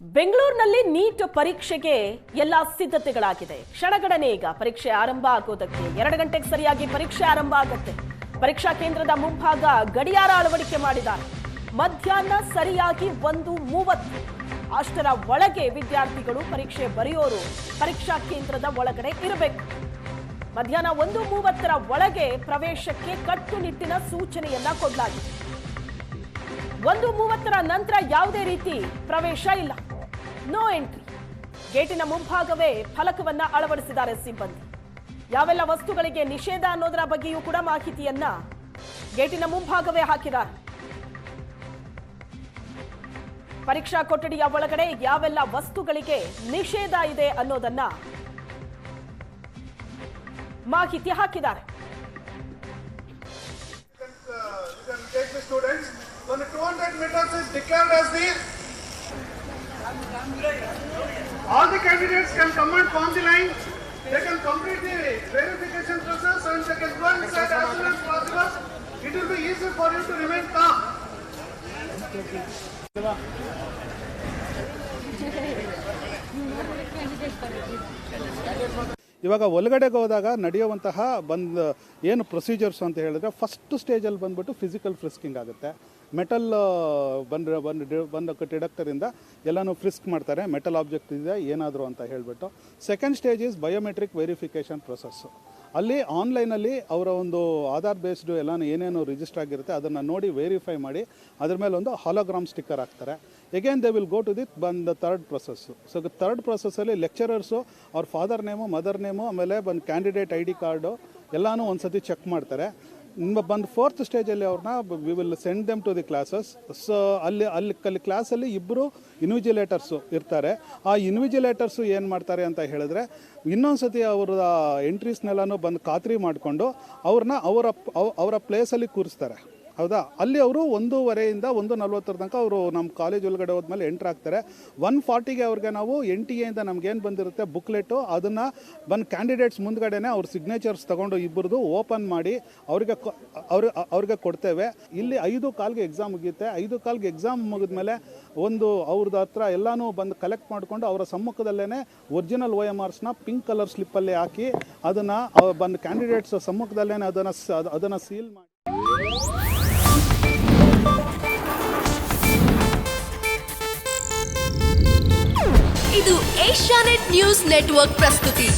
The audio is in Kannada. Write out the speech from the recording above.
ಬೆಂಗಳೂರಿನಲ್ಲಿ ನೀಟ್ ಪರೀಕ್ಷೆಗೆ ಎಲ್ಲ ಸಿದ್ಧತೆಗಳಾಗಿದೆ. ಕ್ಷಣಗಣನೆ ಈಗ ಪರೀಕ್ಷೆ ಆರಂಭ ಆಗೋದಕ್ಕೆ 2 ಗಂಟೆಗೆ ಸರಿಯಾಗಿ ಪರೀಕ್ಷೆ ಆರಂಭ ಆಗುತ್ತೆ. ಪರೀಕ್ಷಾ ಕೇಂದ್ರದ ಮುಂಭಾಗ ಗಡಿಯಾರ ಅಳವಡಿಕೆ ಮಾಡಿದ್ದಾರೆ. ಮಧ್ಯಾಹ್ನ ಸರಿಯಾಗಿ 1:30 ಅಷ್ಟರ ಒಳಗೆ ವಿದ್ಯಾರ್ಥಿಗಳು ಪರೀಕ್ಷೆ ಬರೆಯೋರು ಪರೀಕ್ಷಾ ಕೇಂದ್ರದ ಒಳಗಡೆ ಇರಬೇಕು. ಮಧ್ಯಾಹ್ನ 1:30 ಒಳಗೆ ಪ್ರವೇಶಕ್ಕೆ ಕಟ್ಟುನಿಟ್ಟಿನ ಸೂಚನೆಯನ್ನ ಕೊಡಲಾಗಿದೆ. 1:30 ನಂತರ ಯಾವುದೇ ರೀತಿ ಪ್ರವೇಶ ಇಲ್ಲ, ನೋ ಎಂಟ್ರಿ. ಗೇಟಿನ ಮುಂಭಾಗವೇ ಫಲಕವನ್ನ ಅಳವಡಿಸಿದ್ದಾರೆ ಸಿಬ್ಬಂದಿ. ಯಾವೆಲ್ಲ ವಸ್ತುಗಳಿಗೆ ನಿಷೇಧ ಅನ್ನೋದರ ಬಗ್ಗೆಯೂ ಕೂಡ ಮಾಹಿತಿಯನ್ನ ಗೇಟಿನ ಮುಂಭಾಗವೇ ಹಾಕಿದ್ದಾರೆ. ಪರೀಕ್ಷಾ ಕೊಠಡಿಯ ಒಳಗಡೆ ಯಾವೆಲ್ಲ ವಸ್ತುಗಳಿಗೆ ನಿಷೇಧ ಇದೆ ಅನ್ನೋದನ್ನ ಮಾಹಿತಿ ಹಾಕಿದ್ದಾರೆ. When 200 meters is declared as the, all the candidates can come and form the line. They can complete the verification process and they can go inside as soon as possible. It will be easy for you to remain calm. ಇವಾಗ ಒಳಗಡೆಗೆ ಹೋದಾಗ ನಡೆಯುವಂತಹ ಏನು ಪ್ರೊಸೀಜರ್ಸ್ ಅಂತ ಹೇಳಿದ್ರೆ ಫಸ್ಟ್ ಸ್ಟೇಜಲ್ಲಿ ಬಂದ್ಬಿಟ್ಟು ಫಿಸಿಕಲ್ ಫ್ರಿಸ್ಕಿಂಗ್ ಆಗುತ್ತೆ. ಮೆಟಲ್ ಬಂದ ಡಿಟೆಕ್ಟರಿಂದ ಎಲ್ಲನೂ ಫ್ರಿಸ್ಕ್ ಮಾಡ್ತಾರೆ, ಮೆಟಲ್ ಆಬ್ಜೆಕ್ಟ್ ಇದೆ ಏನಾದರೂ ಅಂತ ಹೇಳಿಬಿಟ್ಟು. Second stage is biometric verification process. ಅಲ್ಲಿ ಆನ್ಲೈನಲ್ಲಿ ಅವರ ಒಂದು ಆಧಾರ್ ಬೇಸ್ಡು ಎಲ್ಲನೂ ಏನೇನು ರಿಜಿಸ್ಟರ್ ಆಗಿರುತ್ತೆ ಅದನ್ನು ನೋಡಿ ವೆರಿಫೈ ಮಾಡಿ ಅದ್ರ ಮೇಲೆ ಒಂದು ಹಾಲೋಗ್ರಾಮ್ ಸ್ಟಿಕ್ಕರ್ ಹಾಕ್ತಾರೆ. Again they will go to the third process. So third ಪ್ರೊಸೆಸ್ಸಲ್ಲಿ ಲೆಕ್ಚರರ್ಸು ಅವ್ರ ಫಾದರ್ ನೇಮು, ಮದರ್ ನೇಮು, ಆಮೇಲೆ ಕ್ಯಾಂಡಿಡೇಟ್ ID ಕಾರ್ಡು ಎಲ್ಲನೂ ಒಂದು ಸತಿ ಚೆಕ್ ಮಾಡ್ತಾರೆ. ಫೋರ್ತ್ ಸ್ಟೇಜಲ್ಲಿ ಅವ್ರನ್ನ we will send them to the classes. So ಅಲ್ಲಿ ಕ್ಲಾಸಲ್ಲಿ ಇಬ್ಬರು ಇನ್ವಿಜಿಲೇಟರ್ಸು ಇರ್ತಾರೆ. ಆ ಇನ್ವಿಜಿಲೇಟರ್ಸು ಏನು ಮಾಡ್ತಾರೆ ಅಂತ ಹೇಳಿದ್ರೆ ಇನ್ನೊಂದು ಸತಿ ಅವರ ಎಂಟ್ರೀಸ್ನೆಲ್ಲನೂ ಖಾತ್ರಿ ಮಾಡಿಕೊಂಡು ಅವ್ರನ್ನ ಅವರ ಪ್ಲೇಸಲ್ಲಿ ಕೂರಿಸ್ತಾರೆ. ಹೌದಾ, ಅಲ್ಲಿ ಅವರು 1:15 1:40 ತನಕ ಅವರು ನಮ್ಮ ಕಾಲೇಜ್ ಒಳಗಡೆ ಹೋದ್ಮೇಲೆ ಎಂಟ್ರ್ ಆಗ್ತಾರೆ. 1:40ಗೆ ಅವ್ರಿಗೆ ನಾವು NTA ನಮಗೇನು ಬಂದಿರುತ್ತೆ ಬುಕ್ಲೆಟು ಅದನ್ನು ಕ್ಯಾಂಡಿಡೇಟ್ಸ್ ಮುಂದ್ಗಡೆನೆ ಅವ್ರ ಸಿಗ್ನೇಚರ್ಸ್ ತೊಗೊಂಡು ಇಬ್ಬರದು ಓಪನ್ ಮಾಡಿ ಅವ್ರಿಗೆ ಕೊಡ್ತೇವೆ. ಇಲ್ಲಿ 5:15ಗೆ ಎಕ್ಸಾಮ್ ಮುಗಿಯುತ್ತೆ. 5:15ಗೆ ಎಕ್ಸಾಮ್ ಮುಗಿದ್ಮೇಲೆ ಅವ್ರದ್ದು ಹತ್ರ ಎಲ್ಲನೂ ಕಲೆಕ್ಟ್ ಮಾಡಿಕೊಂಡು ಅವರ ಸಮ್ಮುಖದಲ್ಲೇ ಒರಿಜಿನಲ್ OMRಸ್ನ ಪಿಂಕ್ ಕಲರ್ ಸ್ಲಿಪ್ಪಲ್ಲಿ ಹಾಕಿ ಅದನ್ನು ಕ್ಯಾಂಡಿಡೇಟ್ಸ್ ಸಮ್ಮುಖದಲ್ಲೇ ಅದನ್ನು ಸೀಲ್ ಮಾಡಿ. ಇದು ಏಷ್ಯಾನೆಟ್ ನ್ಯೂಸ್ ನೆಟ್ವರ್ಕ್ ಪ್ರಸ್ತುತಿ.